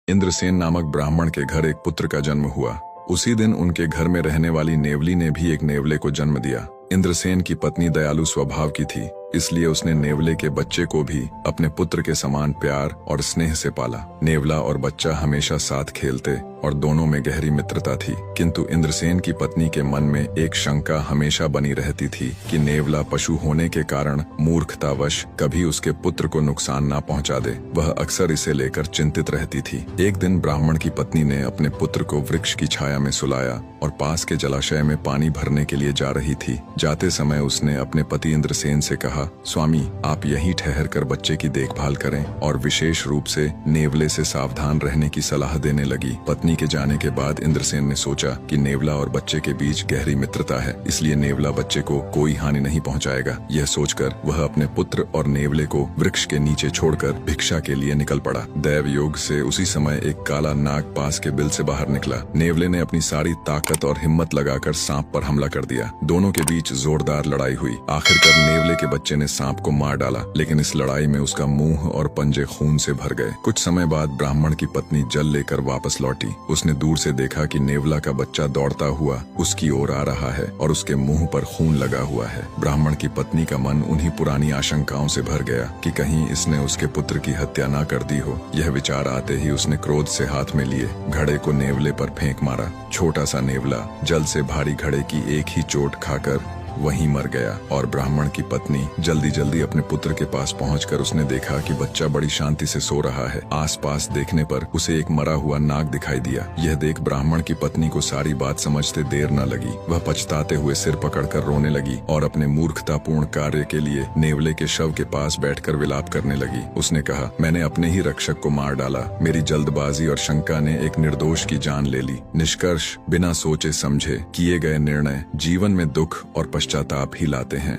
इंद्रसेन नामक ब्राह्मण के घर एक पुत्र का जन्म हुआ। उसी दिन उनके घर में रहने वाली नेवली ने भी एक नेवले को जन्म दिया। इंद्रसेन की पत्नी दयालु स्वभाव की थी, इसलिए उसने नेवले के बच्चे को भी अपने पुत्र के समान प्यार और स्नेह से पाला। नेवला और बच्चा हमेशा साथ खेलते और दोनों में गहरी मित्रता थी। किंतु इंद्रसेन की पत्नी के मन में एक शंका हमेशा बनी रहती थी कि नेवला पशु होने के कारण मूर्खतावश कभी उसके पुत्र को नुकसान ना पहुंचा दे। वह अक्सर इसे लेकर चिंतित रहती थी। एक दिन ब्राह्मण की पत्नी ने अपने पुत्र को वृक्ष की छाया में सुलाया और पास के जलाशय में पानी भरने के लिए जा रही थी। जाते समय उसने अपने पति इंद्रसेन से कहा, स्वामी, आप यहीं ठहर कर बच्चे की देखभाल करें और विशेष रूप से नेवले से सावधान रहने की सलाह देने लगी। पत्नी के जाने के बाद इंद्रसेन ने सोचा कि नेवला और बच्चे के बीच गहरी मित्रता है, इसलिए नेवला बच्चे को कोई हानि नहीं पहुंचाएगा। यह सोचकर वह अपने पुत्र और नेवले को वृक्ष के नीचे छोड़कर भिक्षा के लिए निकल पड़ा। दैव योग से उसी समय एक काला नाग पास के बिल से बाहर निकला। नेवले ने अपनी सारी ताकत और हिम्मत लगाकर सांप पर हमला कर दिया। दोनों के बीच जोरदार लड़ाई हुई। आखिरकार नेवले के बच्चे ने सांप को मार डाला, लेकिन इस लड़ाई में उसका मुंह और पंजे खून से भर गए। कुछ समय बाद ब्राह्मण की पत्नी जल लेकर वापस लौटी। उसने दूर से देखा कि नेवला का बच्चा दौड़ता हुआ उसकी ओर आ रहा है और उसके मुंह पर खून लगा हुआ है। ब्राह्मण की पत्नी का मन उन्हीं पुरानी आशंकाओं से भर गया कि कहीं इसने उसके पुत्र की हत्या ना कर दी हो। यह विचार आते ही उसने क्रोध से हाथ में लिए घड़े को नेवले पर फेंक मारा। छोटा सा नेवला जल से भारी घड़े की एक ही चोट खाकर वहीं मर गया और ब्राह्मण की पत्नी जल्दी जल्दी अपने पुत्र के पास पहुंचकर उसने देखा कि बच्चा बड़ी शांति से सो रहा है। आसपास देखने पर उसे एक मरा हुआ नाग दिखाई दिया। यह देख ब्राह्मण की पत्नी को सारी बात समझते देर न लगी। वह पछताते हुए सिर पकड़कर रोने लगी और अपने मूर्खतापूर्ण कार्य के लिए नेवले के शव के पास बैठकर विलाप करने लगी। उसने कहा, मैंने अपने ही रक्षक को मार डाला। मेरी जल्दबाजी और शंका ने एक निर्दोष की जान ले ली। निष्कर्ष, बिना सोचे समझे किए गए निर्णय जीवन में दुख और पश्चाताप ही लाते हैं।